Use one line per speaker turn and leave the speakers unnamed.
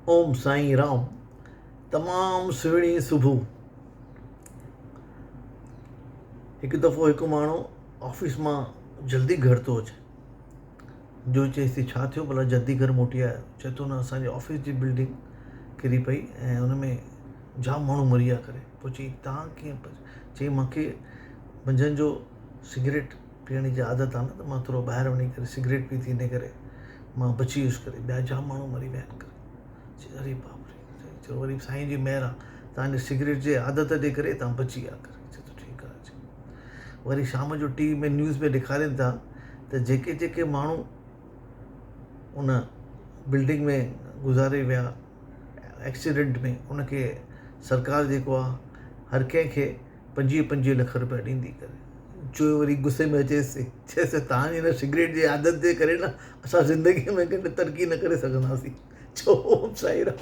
ओम साईं राम। तमामु सुहिणी सुबुह। हिकु दफ़ो हिकु माण्हू ऑफिस मां जल्दी घर थो अचे। जो चएसि थी छा थियो भला जल्दी घर मोटी आयो? चए थो न असांजे ऑफिस जी बिल्डिंग किरी पई ऐं हुन में जाम माण्हू मरी विया करे। पोइ चई तव्हां कीअं? चई मूंखे मंझंदि जो सिगरेट पीअण जी आदत आहे न, त मां थोरो ॿाहिरि वञी करे सिगरेट पी थी, इन करे मां बची वियुसि करे, ॿिया जाम माण्हू मरी विया आहिनि करे। चई अरे बाप रे। चयो वरी साईं जी महिर आहे, तव्हांजे सिगरेट जे आदत जे करे तव्हां बची विया करे। चए थो ठीकु आहे। वरी शाम जो टीवी में न्यूज़ में ॾेखारनि था त जेके जेके माण्हू उन बिल्डिंग में गुज़ारे विया एक्सीडेंट में, उनखे सरकार जेको आहे हर कंहिंखे 25-25 लख रुपया ॾींदी करे। जो वरी गुस्से में अचेसि तव्हांजी हिन सिगरेट जी आदत जे करे न असां ज़िंदगीअ में कॾहिं तरक़ी न करे सघंदासीं। चओ ओम साईं राम।